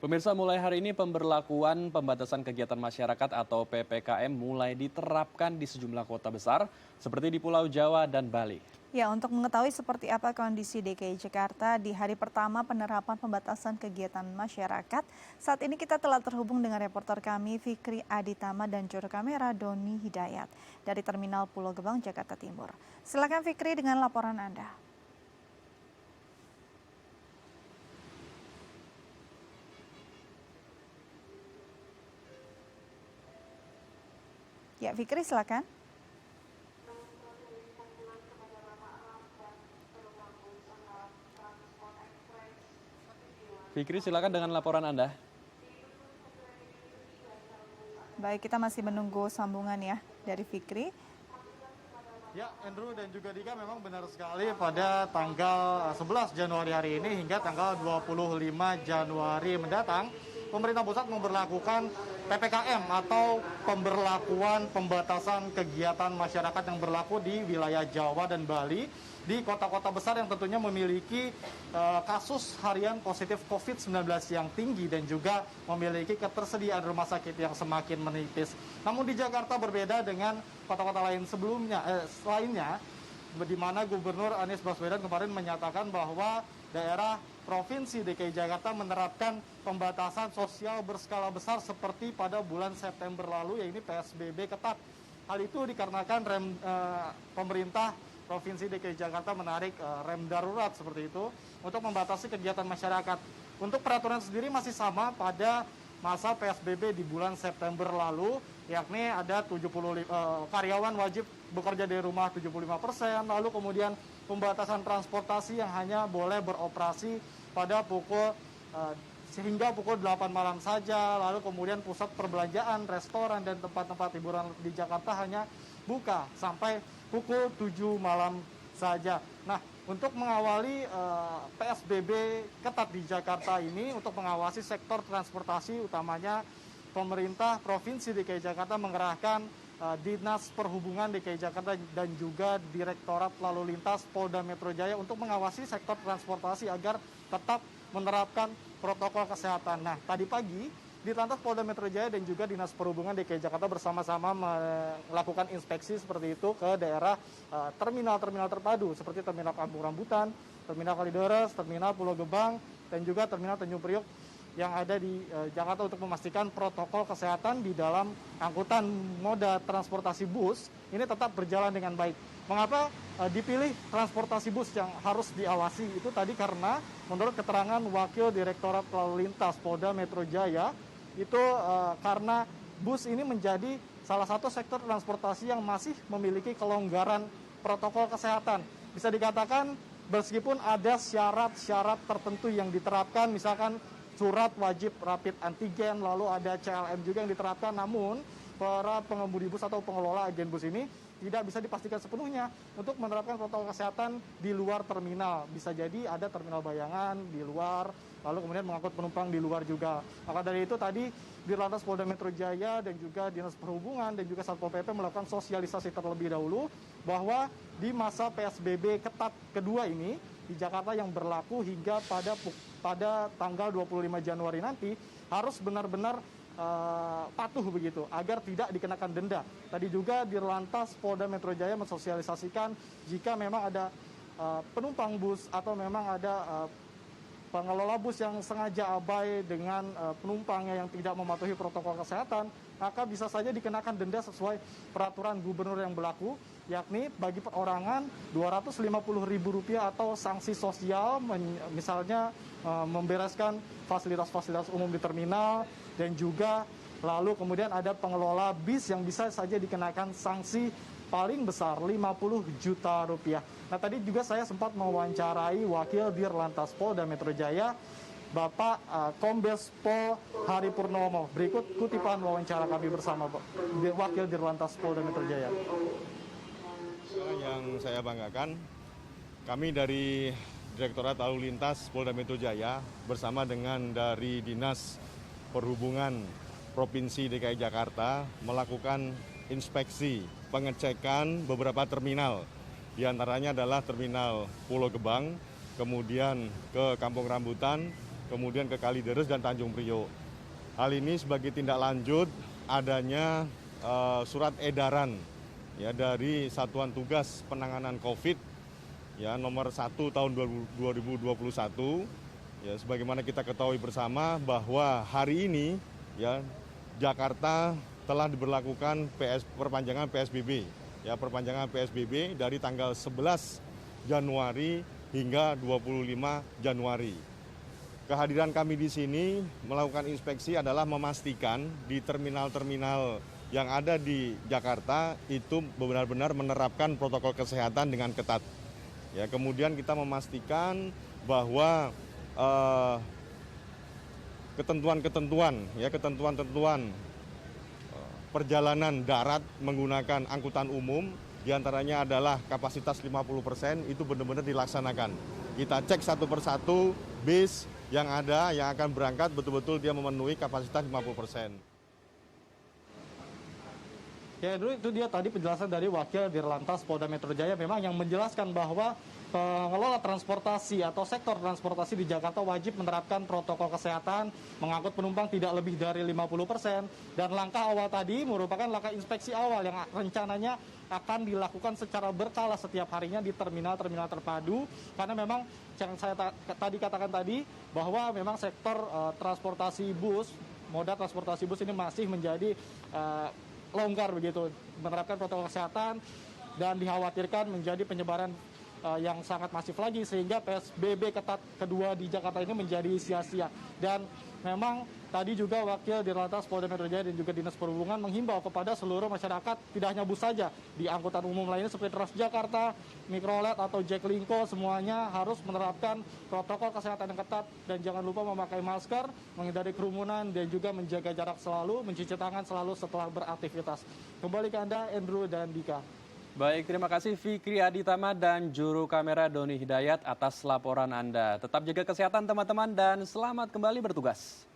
Pemirsa, mulai hari ini pemberlakuan pembatasan kegiatan masyarakat atau PPKM mulai diterapkan di sejumlah kota besar seperti di Pulau Jawa dan Bali. Ya, untuk mengetahui seperti apa kondisi DKI Jakarta di hari pertama penerapan pembatasan kegiatan masyarakat, saat ini kita telah terhubung dengan reporter kami Fikri Aditama dan juru kamera Doni Hidayat dari Terminal Pulau Gebang, Jakarta Timur. Silakan Fikri dengan laporan Anda. Ya, Fikri silakan. Fikri, silakan dengan laporan Anda. Baik, kita masih menunggu sambungan ya dari Fikri. Ya, Andrew dan juga Dika, memang benar sekali pada tanggal 11 Januari hari ini hingga tanggal 25 Januari mendatang, pemerintah pusat memberlakukan PPKM atau pemberlakuan pembatasan kegiatan masyarakat yang berlaku di wilayah Jawa dan Bali di kota-kota besar yang tentunya memiliki kasus harian positif COVID-19 yang tinggi dan juga memiliki ketersediaan rumah sakit yang semakin menipis. Namun di Jakarta berbeda dengan kota-kota lain lainnya, di mana Gubernur Anies Baswedan kemarin menyatakan bahwa daerah Provinsi DKI Jakarta menerapkan pembatasan sosial berskala besar seperti pada bulan September lalu, yaitu PSBB ketat. Hal itu dikarenakan pemerintah Provinsi DKI Jakarta menarik rem darurat seperti itu untuk membatasi kegiatan masyarakat. Untuk peraturan sendiri masih sama pada masa PSBB di bulan September lalu, yakni ada 70 karyawan wajib bekerja dari rumah 75%, lalu kemudian pembatasan transportasi yang hanya boleh beroperasi pada sehingga pukul 8 malam saja, lalu kemudian pusat perbelanjaan, restoran, dan tempat-tempat hiburan di Jakarta hanya buka sampai pukul 7 malam saja. Nah, untuk mengawali PSBB ketat di Jakarta ini, untuk mengawasi sektor transportasi utamanya, pemerintah Provinsi DKI Jakarta mengerahkan Dinas Perhubungan DKI Jakarta dan juga Direktorat Lalu Lintas Polda Metro Jaya untuk mengawasi sektor transportasi agar tetap menerapkan protokol kesehatan. Nah, tadi pagi Ditlantas Polda Metro Jaya dan juga Dinas Perhubungan DKI Jakarta bersama-sama melakukan inspeksi seperti itu ke daerah terminal-terminal terpadu seperti Terminal Kampung Rambutan, Terminal Kalideres, Terminal Pulau Gebang, dan juga Terminal Tanjung Priok yang ada di Jakarta untuk memastikan protokol kesehatan di dalam angkutan moda transportasi bus ini tetap berjalan dengan baik. Mengapa dipilih transportasi bus yang harus diawasi? Itu tadi karena menurut keterangan Wakil Direktorat Lalu Lintas Polda Metro Jaya, itu karena bus ini menjadi salah satu sektor transportasi yang masih memiliki kelonggaran protokol kesehatan. Bisa dikatakan meskipun ada syarat-syarat tertentu yang diterapkan, misalkan surat wajib rapid antigen, lalu ada CLM juga yang diterapkan, namun para pengemudi bus atau pengelola agen bus ini tidak bisa dipastikan sepenuhnya untuk menerapkan protokol kesehatan di luar terminal. Bisa jadi ada terminal bayangan di luar, lalu kemudian mengangkut penumpang di luar juga. Maka dari itu tadi Dirlantas Polda Metro Jaya dan juga Dinas Perhubungan dan juga Satpol PP melakukan sosialisasi terlebih dahulu bahwa di masa PSBB ketat kedua ini di Jakarta yang berlaku hingga pada tanggal 25 Januari nanti harus benar-benar patuh begitu agar tidak dikenakan denda. Tadi juga Dirlantas Polda Metro Jaya mensosialisasikan jika memang ada penumpang bus atau memang ada pengelola bus yang sengaja abai dengan penumpangnya yang tidak mematuhi protokol kesehatan, maka bisa saja dikenakan denda sesuai peraturan gubernur yang berlaku, yakni bagi perorangan Rp250.000 atau sanksi sosial, misalnya membereskan fasilitas-fasilitas umum di terminal, dan juga lalu kemudian ada pengelola bis yang bisa saja dikenakan sanksi paling besar Rp50 juta. Nah, tadi juga saya sempat mewawancarai Wakil Dirlantas Polda Metro Jaya, Bapak Kombes Pol Hari Purnomo. Berikut kutipan wawancara kami bersama Wakil Dirlantas Polda Metro Jaya. Yang saya banggakan, kami dari Direktorat Lalu Lintas Polda Metro Jaya bersama dengan dari Dinas Perhubungan Provinsi DKI Jakarta melakukan inspeksi pengecekan beberapa terminal. Di antaranya adalah Terminal Pulau Gebang, kemudian ke Kampung Rambutan, kemudian ke Kalideres dan Tanjung Priok. Hal ini sebagai tindak lanjut adanya surat edaran ya dari Satuan Tugas Penanganan COVID ya nomor 1 tahun 2021 ya sebagaimana kita ketahui bersama bahwa hari ini ya Jakarta telah diberlakukan perpanjangan PSBB ya perpanjangan PSBB dari tanggal 11 Januari hingga 25 Januari. Kehadiran kami di sini melakukan inspeksi adalah memastikan di terminal-terminal yang ada di Jakarta itu benar-benar menerapkan protokol kesehatan dengan ketat. Ya, kemudian kita memastikan bahwa ketentuan-ketentuan perjalanan darat menggunakan angkutan umum diantaranya adalah kapasitas 50% itu benar-benar dilaksanakan. Kita cek satu persatu bis yang ada yang akan berangkat betul-betul dia memenuhi kapasitas 50%. Ya, Andrew, itu dia tadi penjelasan dari Wakil Dirlantas Polda Metro Jaya memang yang menjelaskan bahwa pengelola transportasi atau sektor transportasi di Jakarta wajib menerapkan protokol kesehatan, mengangkut penumpang tidak lebih dari 50%, dan langkah awal tadi merupakan langkah inspeksi awal yang rencananya akan dilakukan secara berkala setiap harinya di terminal-terminal terpadu, karena memang yang saya tadi katakan tadi bahwa memang sektor transportasi bus, moda transportasi bus ini masih menjadi longgar begitu, menerapkan protokol kesehatan dan dikhawatirkan menjadi penyebaran yang sangat masif lagi sehingga PSBB ketat kedua di Jakarta ini menjadi sia-sia. Dan memang tadi juga Wakil Dirlantas Polda Metro Jaya dan juga Dinas Perhubungan menghimbau kepada seluruh masyarakat tidak hanya bus saja, di angkutan umum lainnya seperti Transjakarta, Mikrolet atau Jaklingko semuanya harus menerapkan protokol kesehatan yang ketat dan jangan lupa memakai masker, menghindari kerumunan dan juga menjaga jarak selalu, mencuci tangan selalu setelah beraktivitas. Kembali ke Anda, Andrew dan Dika. Baik, terima kasih Fikri Aditama dan juru kamera Doni Hidayat atas laporan Anda. Tetap jaga kesehatan teman-teman dan selamat kembali bertugas.